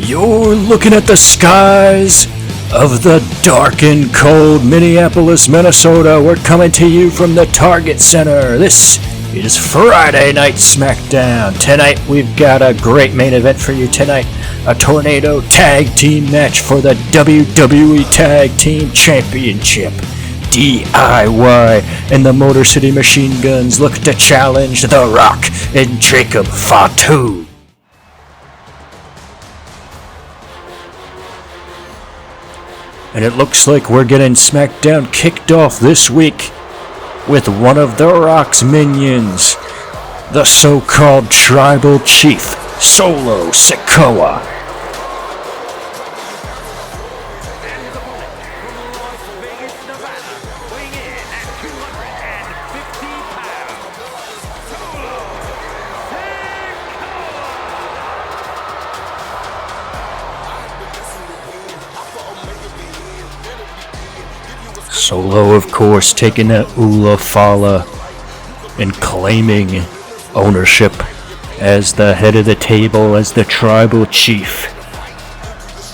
You're looking at the skies of the dark and cold Minneapolis, Minnesota. We're coming to you from the Target Center. This is Friday Night SmackDown. Tonight we've got a great main event for you tonight. A Tornado Tag Team match for the WWE Tag Team Championship. DIY and the Motor City Machine Guns look to challenge The Rock and Jacob Fatu. And it looks like we're getting SmackDown kicked off this week with one of The Rock's minions, the so-called Tribal Chief, Solo Sikoa. Solo, of course, taking that Ula Fala and claiming ownership as the head of the table, as the tribal chief.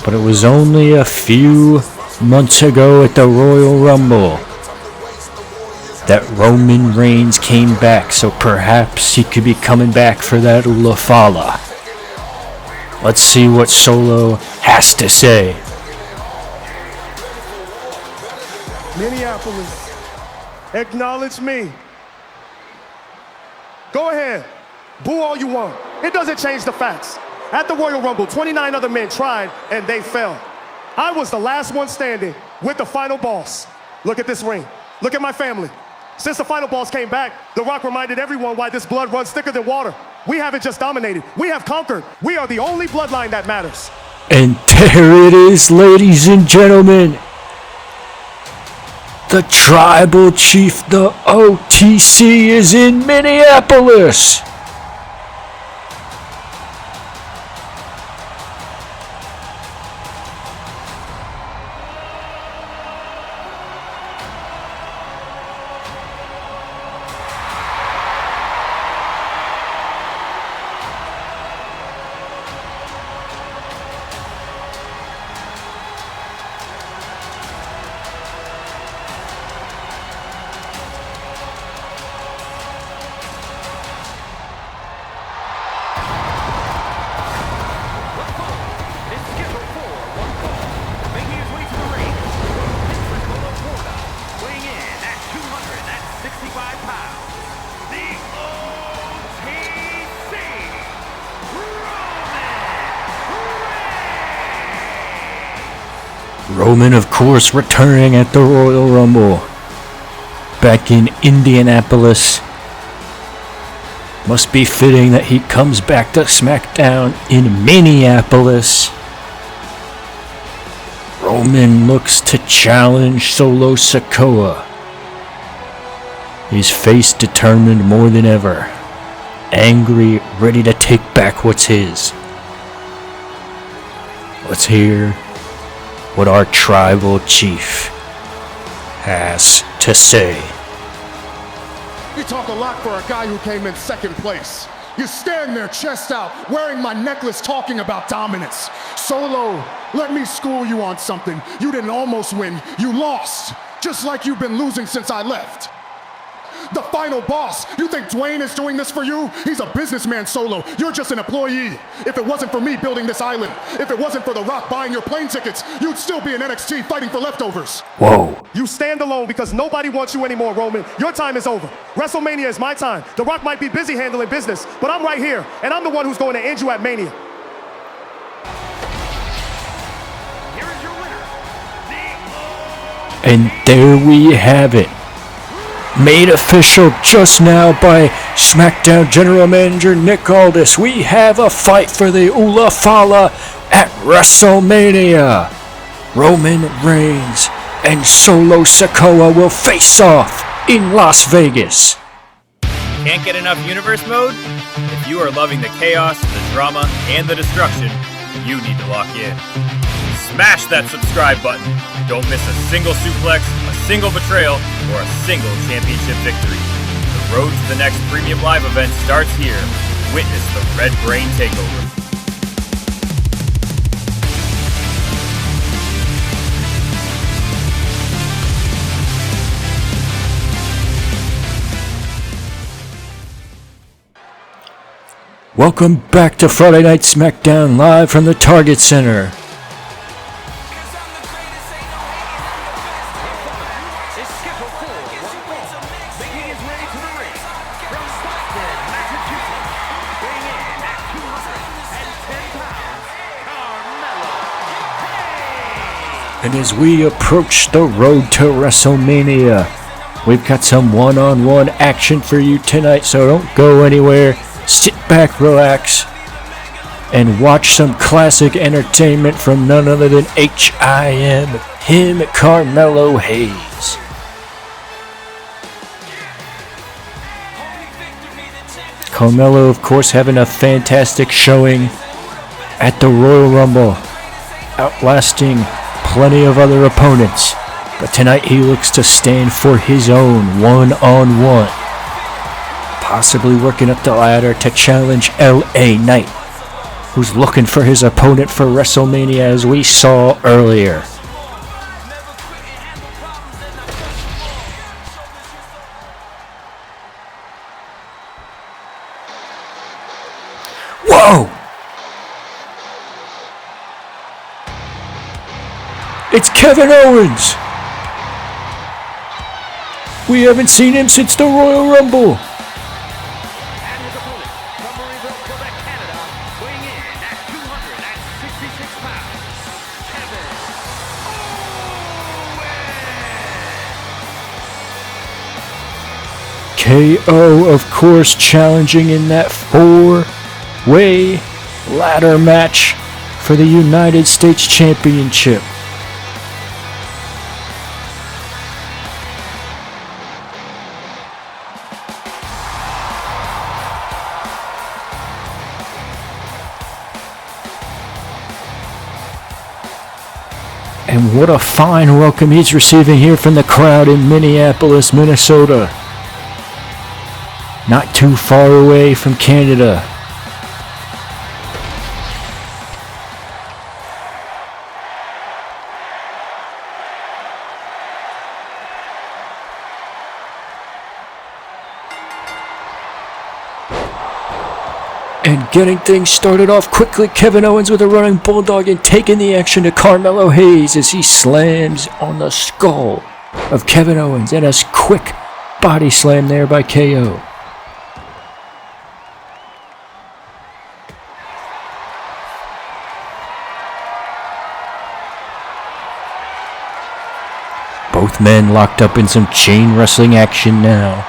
But it was only a few months ago at the Royal Rumble that Roman Reigns came back, so perhaps he could be coming back for that Ula Fala. Let's see what Solo has to say. Minneapolis, acknowledge me. Go ahead, boo all you want. It doesn't change the facts. At the Royal Rumble, 29 other men tried and they fell. I was the last one standing with the final boss. Look at this ring. Look at my family. Since the final boss came back, The Rock reminded everyone why this blood runs thicker than water. We haven't just dominated, we have conquered. We are the only bloodline that matters. And there it is, ladies and gentlemen. The Tribal Chief, the OTC, is in Minneapolis. Roman, of course, returning at the Royal Rumble back in Indianapolis. Must be fitting that he comes back to SmackDown in Minneapolis. Roman looks to challenge Solo Sikoa. His face determined more than ever. Angry, ready to take back what's his. Let's hear what our tribal chief has to say. You talk a lot for a guy who came in second place. You stand there chest out, wearing my necklace, talking about dominance. Solo, let me school you on something. You didn't almost win, you lost. Just like you've been losing since I left. The final boss, you think Dwayne is doing this for you? He's a businessman, Solo. You're just an employee. If it wasn't for me building this island, if it wasn't for The Rock buying your plane tickets, you'd still be in NXT fighting for leftovers. Whoa. You stand alone because nobody wants you anymore, Roman. Your time is over. Wrestlemania is my time. The Rock might be busy handling business, but I'm right here, and I'm the one who's going to end you at Mania. Here is your winner. And there we have it. Made official just now by SmackDown General Manager Nick Aldis. We have a fight for the Ula Fala at WrestleMania. Roman Reigns and Solo Sikoa will face off in Las Vegas. Can't get enough universe mode? If you are loving the chaos, the drama, and the destruction, you need to lock in. Smash that subscribe button. Don't miss a single suplex, a single betrayal, or a single championship victory. The road to the next premium live event starts here. Witness the Red Brain Takeover. Welcome back to Friday Night SmackDown live from the Target Center. And as we approach the road to WrestleMania, we've got some one-on-one action for you tonight, so don't go anywhere. Sit back, relax, and watch some classic entertainment from none other than H.I.M., him, Carmelo Hayes. Carmelo, of course, having a fantastic showing at the Royal Rumble, outlasting plenty of other opponents, but tonight he looks to stand for his own one-on-one, possibly working up the ladder to challenge L.A. Knight, who's looking for his opponent for WrestleMania, as we saw earlier. Whoa! It's Kevin Owens! We haven't seen him since the Royal Rumble. KO, of course, challenging in that four-way ladder match for the United States Championship. And what a fine welcome he's receiving here from the crowd in Minneapolis, Minnesota. Not too far away from Canada. And getting things started off quickly, Kevin Owens with a running bulldog and taking the action to Carmelo Hayes as he slams on the skull of Kevin Owens, and a quick body slam there by KO. Both men locked up in some chain wrestling action now.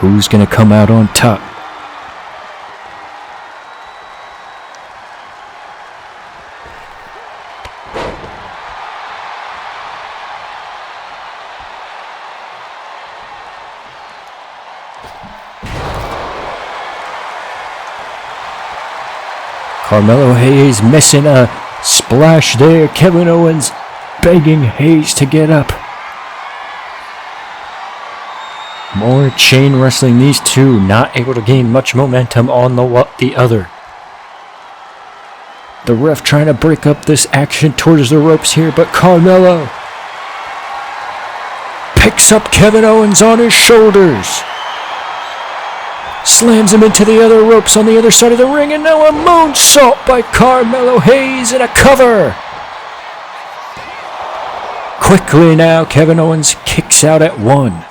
Who's going to come out on top? Carmelo Hayes missing a splash there. Kevin Owens begging Hayes to get up. More chain wrestling, these two not able to gain much momentum on the other. The ref trying to break up this action towards the ropes here, but Carmelo picks up Kevin Owens on his shoulders. Slams him into the other ropes on the other side of the ring, and now a moonsault by Carmelo Hayes and a cover. Quickly now, Kevin Owens kicks out at one.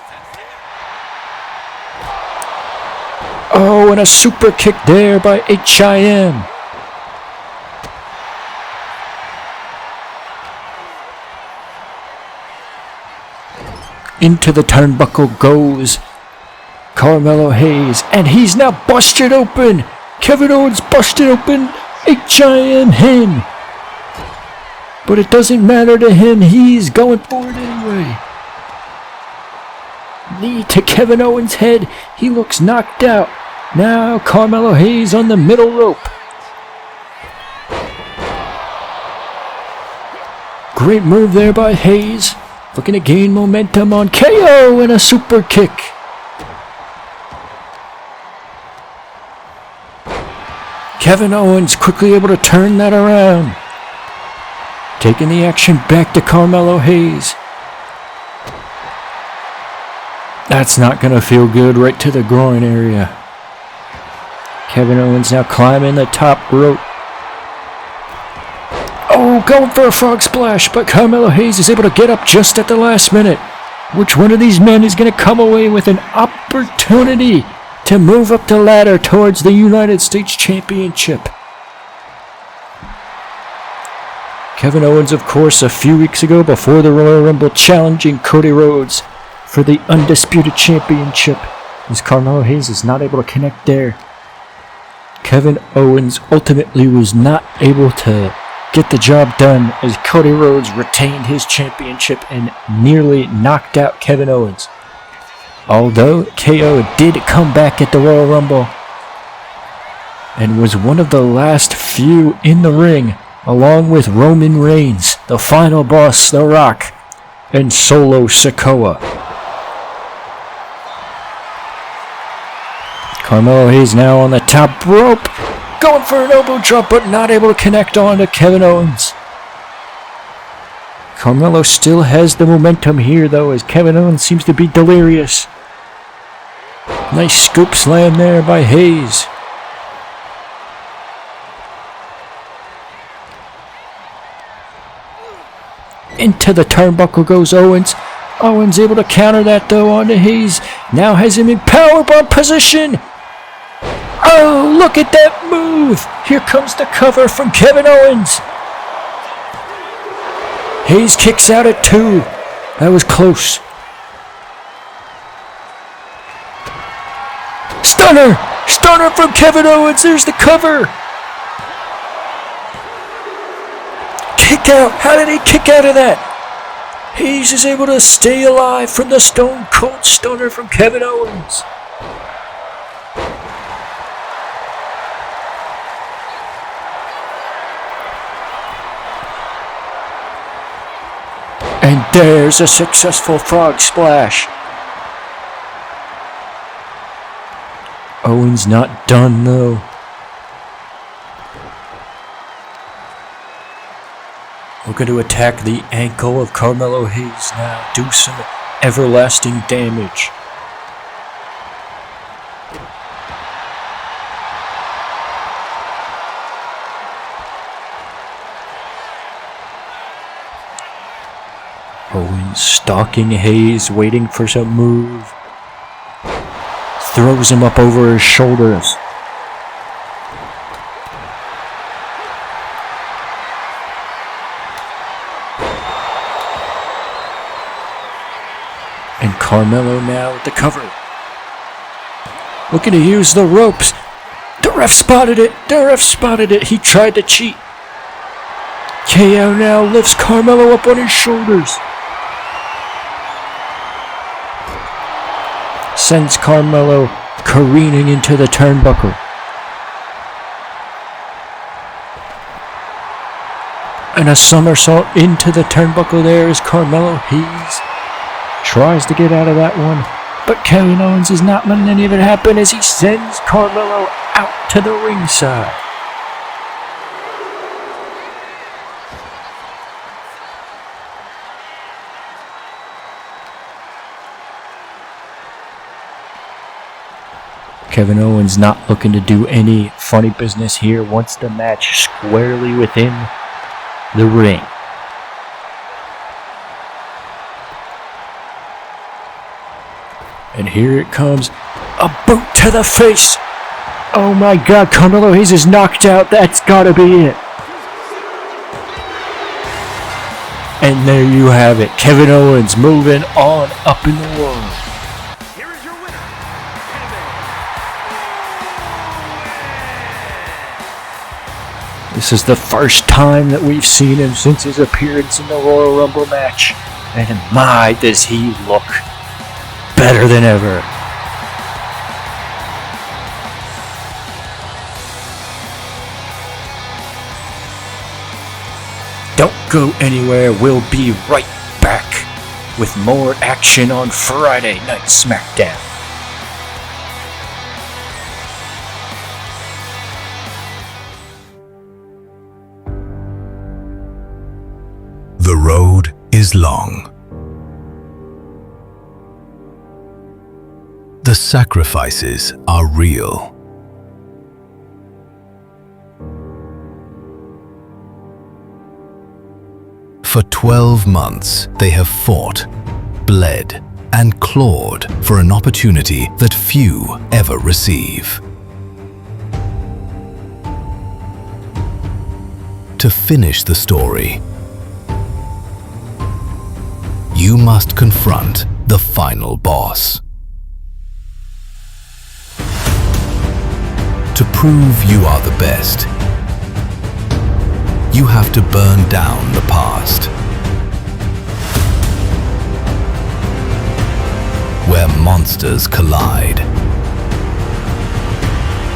Oh, and a super kick there by H.I.M. Into the turnbuckle goes Carmelo Hayes, and he's now busted open. Kevin Owens busted open H.I.M. him. But it doesn't matter to him, he's going for it anyway. Knee to Kevin Owens' head, he looks knocked out. Now Carmelo Hayes on the middle rope. Great move there by Hayes. Looking to gain momentum on KO and a super kick. Kevin Owens quickly able to turn that around. Taking the action back to Carmelo Hayes. That's not going to feel good right to the groin area. Kevin Owens now climbing the top rope. Oh, going for a frog splash, but Carmelo Hayes is able to get up just at the last minute. Which one of these men is going to come away with an opportunity to move up the ladder towards the United States Championship? Kevin Owens, of course, a few weeks ago before the Royal Rumble, challenging Cody Rhodes for the Undisputed Championship, as Carmelo Hayes is not able to connect there. Kevin Owens ultimately was not able to get the job done as Cody Rhodes retained his championship and nearly knocked out Kevin Owens. Although KO did come back at the Royal Rumble and was one of the last few in the ring, along with Roman Reigns, the final boss, The Rock, and Solo Sikoa. Carmelo Hayes now on the top rope, going for an elbow drop, but not able to connect on to Kevin Owens. Carmelo still has the momentum here, though, as Kevin Owens seems to be delirious. Nice scoop slam there by Hayes. Into the turnbuckle goes Owens. Owens able to counter that, though, onto Hayes. Now has him in powerbomb position. Oh, look at that move! Here comes the cover from Kevin Owens. Hayes kicks out at 2. That was close. Stunner! Stunner from Kevin Owens. There's the cover. Kick out. How did he kick out of that? Hayes is able to stay alive from the Stone Cold Stunner from Kevin Owens. And there's a successful frog splash. Owens not done, though. Looking to attack the ankle of Carmelo Hayes now. Do some everlasting damage. Owens stalking Hayes, waiting for some move. Throws him up over his shoulders. And Carmelo now with the cover. Looking to use the ropes. The ref spotted it. The ref spotted it. He tried to cheat. KO now lifts Carmelo up on his shoulders. Sends Carmelo careening into the turnbuckle. And a somersault into the turnbuckle there as Carmelo Hayes tries to get out of that one. But Kevin Owens is not letting any of it happen as he sends Carmelo out to the ringside. Kevin Owens not looking to do any funny business here, wants the match squarely within the ring. And here it comes, a boot to the face. Oh my God, Carmelo Hayes is knocked out. That's gotta be it. And there you have it, Kevin Owens moving on up in the world. This is the first time that we've seen him since his appearance in the Royal Rumble match. And my, does he look better than ever. Don't go anywhere, we'll be right back with more action on Friday Night SmackDown. The road is long. The sacrifices are real. For 12 months, they have fought, bled, and clawed for an opportunity that few ever receive. To finish the story, you must confront the final boss. To prove you are the best, you have to burn down the past. Where monsters collide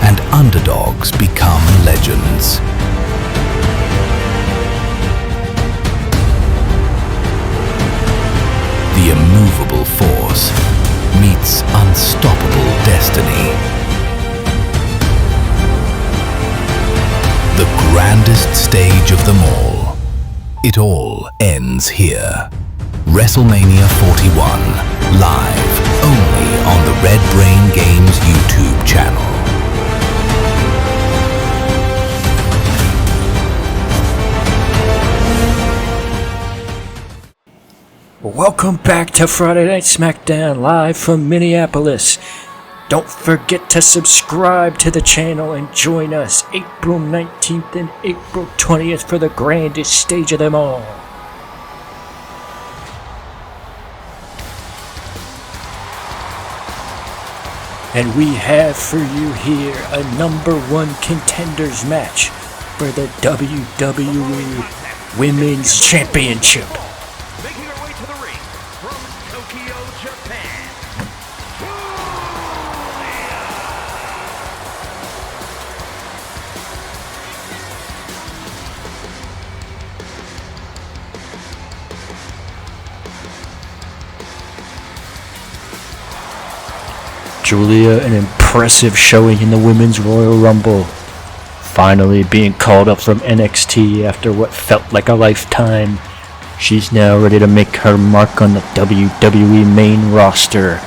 and underdogs become legends. The immovable force meets unstoppable destiny. The grandest stage of them all. It all ends here. Wrestlemania 41, live only on the Red Brain Games YouTube channel. Welcome back to Friday Night SmackDown, live from Minneapolis. Don't forget to subscribe to the channel and join us April 19th and April 20th for the grandest stage of them all. And we have for you here a #1 contenders match for the WWE Women's Championship. Making her way to the ring from Tokyo, Japan. Julia, an impressive showing in the Women's Royal Rumble. Finally being called up from NXT after what felt like a lifetime. She's now ready to make her mark on the WWE main roster.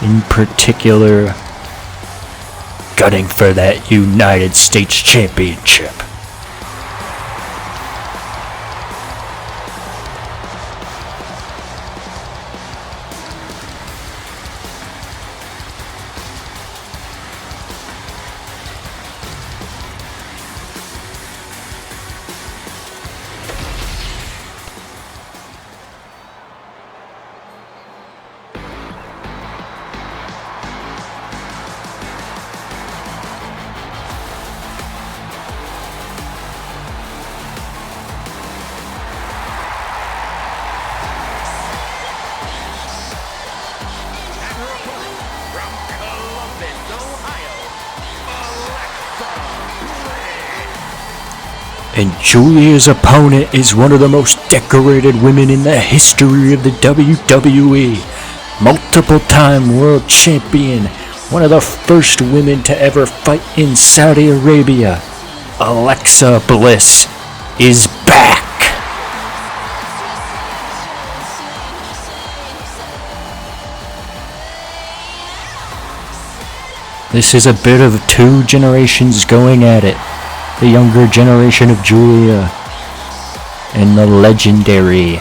In particular, gunning for that United States Championship. And Julia's opponent is one of the most decorated women in the history of the WWE. Multiple-time world champion, one of the first women to ever fight in Saudi Arabia. Alexa Bliss is back. This is a bit of two generations going at it. The younger generation of Julia and the legendary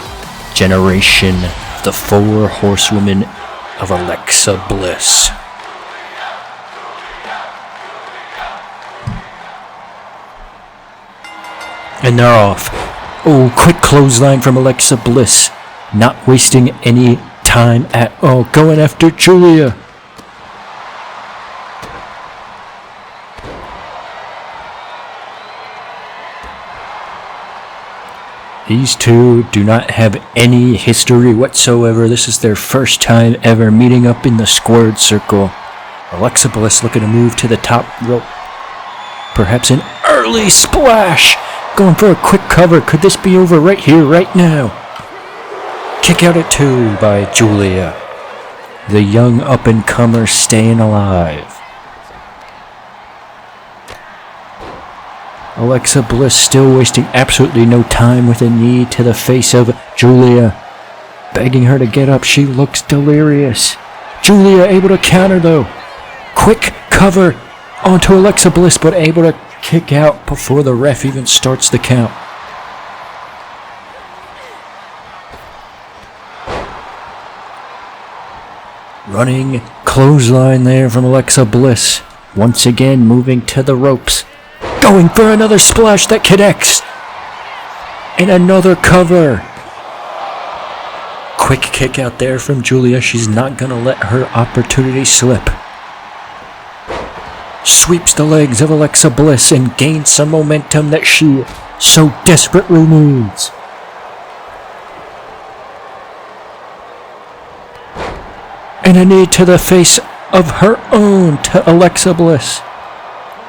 generation of the four horsewomen of Alexa Bliss. And they're off. Oh, quick clothesline from Alexa Bliss. Not wasting any time at all. Going after Julia. These two do not have any history whatsoever. This is their first time ever meeting up in the squared circle. Alexa Bliss looking to move to the top rope. Perhaps an early splash. Going for a quick cover. Could this be over right here, right now? Kick out at 2 by Julia. The young up-and-comer staying alive. Alexa Bliss still wasting absolutely no time with a knee to the face of Julia. Begging her to get up, she looks delirious. Julia able to counter though. Quick cover onto Alexa Bliss, but able to kick out before the ref even starts the count. Running clothesline there from Alexa Bliss. Once again moving to the ropes. Going for another splash that connects. And another cover. Quick kick out there from Julia. She's not going to let her opportunity slip. Sweeps the legs of Alexa Bliss and gains some momentum that she so desperately needs. And a knee to the face of her own to Alexa Bliss.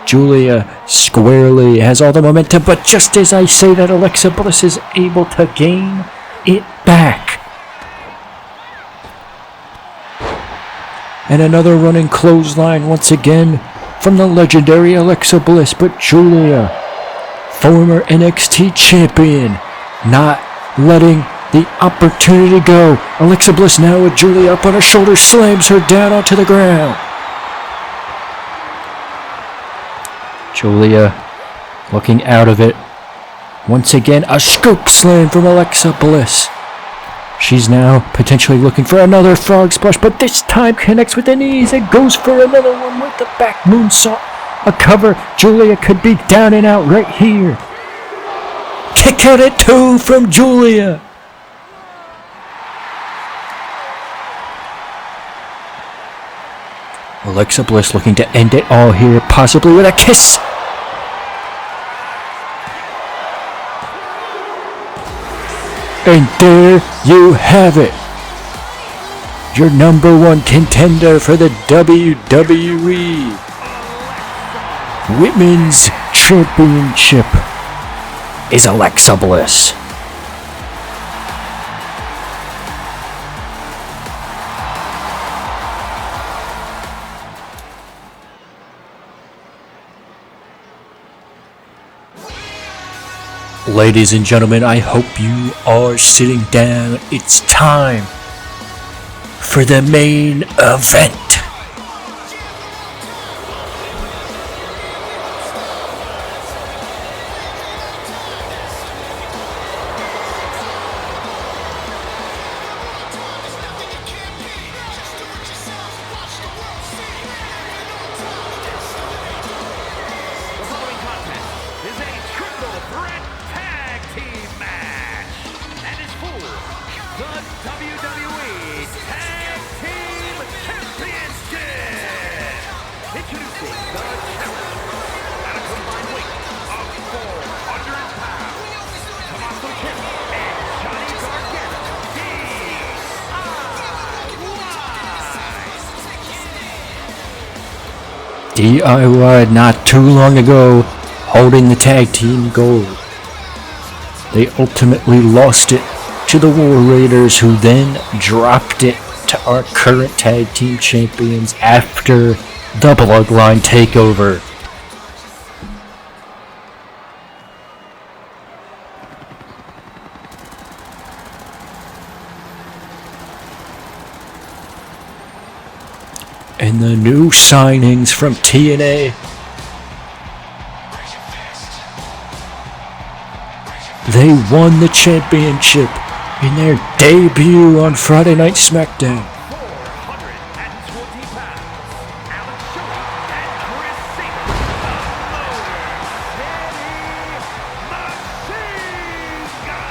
Julia squarely has all the momentum, but just as I say that, Alexa Bliss is able to gain it back. And another running clothesline once again from the legendary Alexa Bliss, but Julia, former NXT champion, not letting the opportunity go. Alexa Bliss now with Julia up on her shoulder, slams her down onto the ground. Julia looking out of it. Once again, a scoop slam from Alexa Bliss. She's now potentially looking for another frog splash, but this time connects with the knees and goes for another one with the back moonsault. A cover. Julia could be down and out right here. Kick out at 2 from Julia. Alexa Bliss looking to end it all here, possibly with a kiss. And there you have it. Your number one contender for the WWE Women's Championship is Alexa Bliss. Ladies and gentlemen, I hope you are sitting down. It's time for the main event. DIY not too long ago, holding the tag team gold. They ultimately lost it to the War Raiders, who then dropped it to our current tag team champions after the Bloodline takeover. And the new signings from TNA. They won the championship in their debut on Friday Night SmackDown. 420 pounds, Alex Shelley and Chris Sabin, the Machine Gun.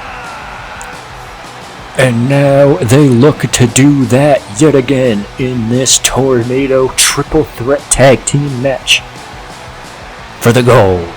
And now they look to do that yet again in this Tornado Triple Threat Tag Team match for the gold.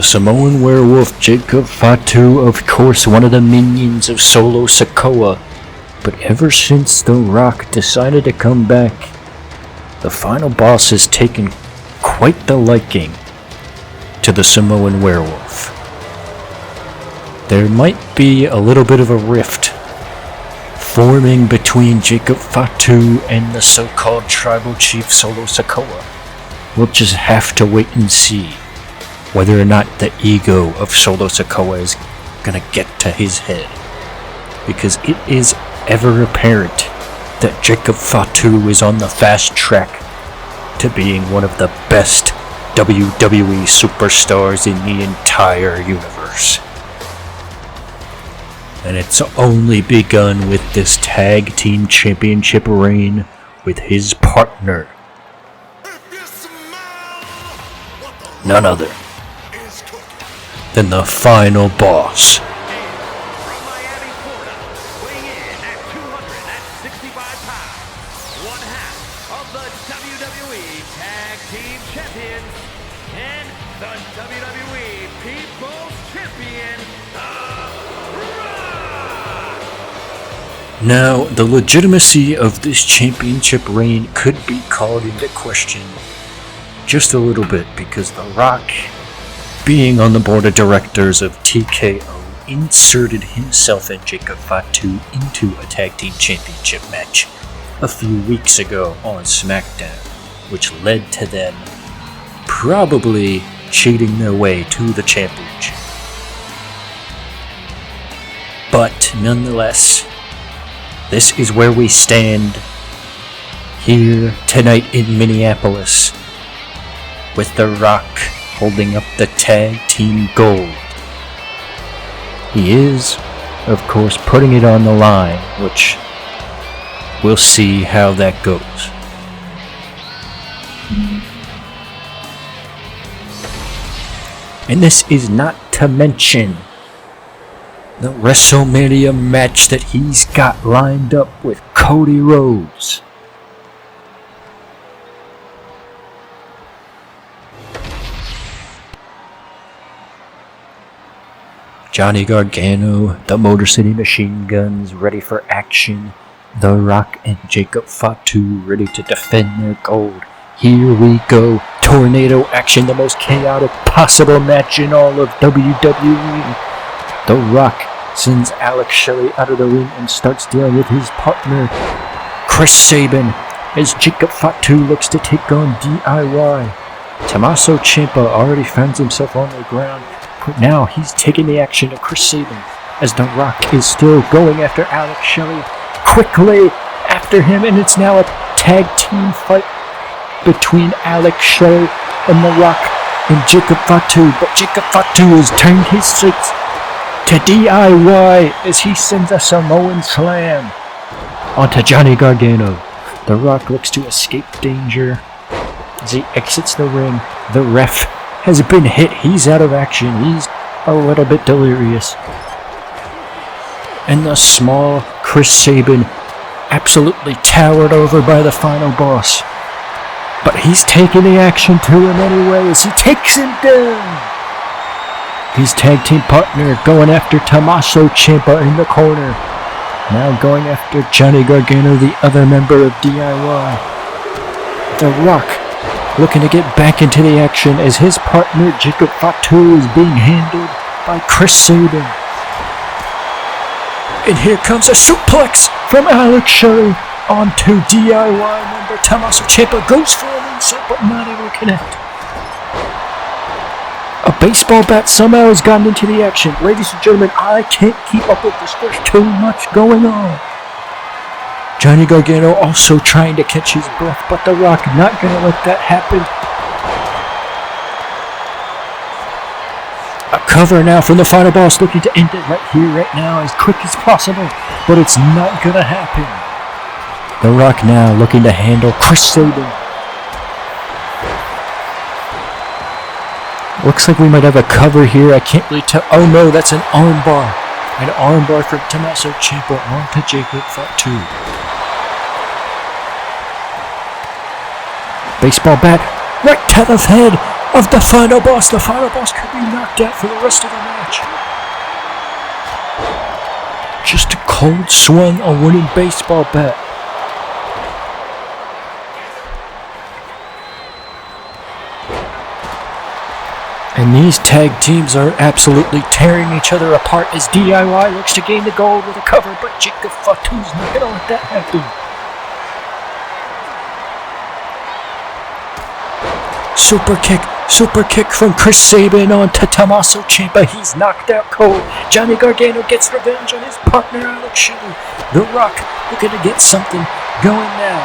The Samoan werewolf Jacob Fatu, of course one of the minions of Solo Sikoa, but ever since The Rock decided to come back, the final boss has taken quite the liking to the Samoan werewolf. There might be a little bit of a rift forming between Jacob Fatu and the so-called tribal chief Solo Sikoa. We'll just have to wait and see whether or not the ego of Solo Sikoa is gonna get to his head, because it is ever apparent that Jacob Fatu is on the fast track to being one of the best WWE superstars in the entire universe. And it's only begun with this tag team championship reign with his partner, none other than the final boss. From Miami, Florida, weighing in at 265 pounds, one half of the WWE Tag Team Champions and the WWE People's Champion, The Rock! Now, the legitimacy of this championship reign could be called into question just a little bit, because The Rock, being on the board of directors of TKO, inserted himself and Jacob Fatu into a tag team championship match a few weeks ago on SmackDown, which led to them probably cheating their way to the championship. But nonetheless, this is where we stand here tonight in Minneapolis, with The Rock holding up the tag team gold. He is, of course, putting it on the line, which we'll see how that goes. And this is not to mention the Wrestlemania match that he's got lined up with Cody Rhodes. Johnny Gargano, the Motor City Machine Guns ready for action. The Rock and Jacob Fatu ready to defend their gold. Here we go. Tornado action, the most chaotic possible match in all of WWE. The Rock sends Alex Shelley out of the ring and starts dealing with his partner, Chris Sabin, as Jacob Fatu looks to take on DIY. Tommaso Ciampa already finds himself on the ground, but now he's taking the action to Chris Sabin, as The Rock is still going after Alex Shelley quickly after him, and it's now a tag team fight between Alex Shelley and The Rock and Jacob Fatu, but Jacob Fatu has turned his sights to DIY as he sends a Samoan slam onto Johnny Gargano. The Rock looks to escape danger as he exits the ring. The ref has been hit. He's out of action. He's a little bit delirious. And the small Chris Sabin absolutely towered over by the final boss. But he's taking the action to him anyway as he takes him down. His tag team partner going after Tommaso Ciampa in the corner. Now going after Johnny Gargano, the other member of DIY. The Rock looking to get back into the action as his partner Jacob Fatu is being handled by Chris Sabin. And here comes a suplex from Alex Shelley onto DIY member Tommaso Ciampa. Goes for an insult but not able to connect. A baseball bat somehow has gotten into the action. Ladies and gentlemen, I can't keep up with this. There's too much going on. Johnny Gargano also trying to catch his breath, but The Rock not going to let that happen. A cover now from the final boss, looking to end it right here, right now, as quick as possible, but it's not going to happen. The Rock now looking to handle Chris Sabin. Looks like we might have a cover here. I can't really tell. Oh no, that's an armbar. An armbar from Tommaso Ciampa onto Jacob Fatu. Baseball bat right to the head. of the final boss. The final boss could be knocked out for the rest of the match. Just a cold swung a wooden baseball bat. And these tag teams are absolutely tearing each other apart as DIY looks to gain the gold with a cover, but Jacob Fatu's not going to let that happen. Super kick from Chris Sabin on to Tommaso Ciampa. He's knocked out cold. Johnny Gargano gets revenge on his partner Alex Shelley. The Rock looking to get something going now.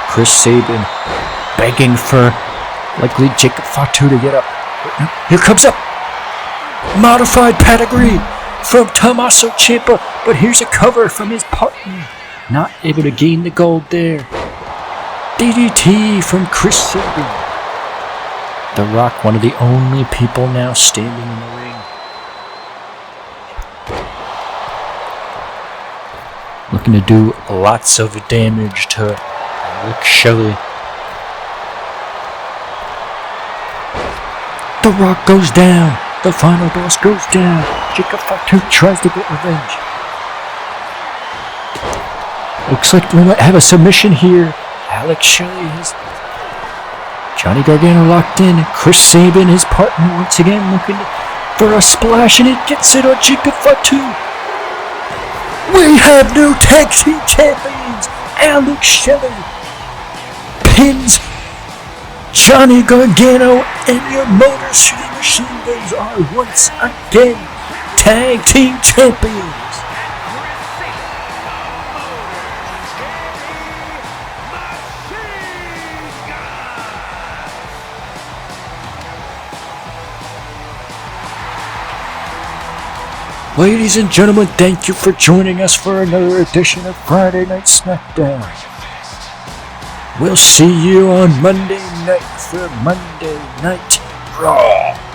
Chris Sabin begging for likely Jacob Fatu to get up. Here comes up modified pedigree from Tommaso Ciampa, but here's a cover from his partner. Not able to gain the gold there. DDT from Chris Sabin. The Rock, one of the only people now standing in the ring. Looking to do lots of damage to Alex Shelley. The Rock goes down. The final boss goes down. Jacob Fatu tries to get revenge. Looks like we might have a submission here. Alex Shelley has Johnny Gargano locked in. Chris Sabin, his partner, once again looking for a splash, and it gets it on Jacob Fatu. We have new tag team champions. Alex Shelley pins Johnny Gargano, and your Motor City Machine Guns are once again tag team champions. Ladies and gentlemen, thank you for joining us for another edition of Friday Night SmackDown. We'll see you on Monday night for Monday Night Raw.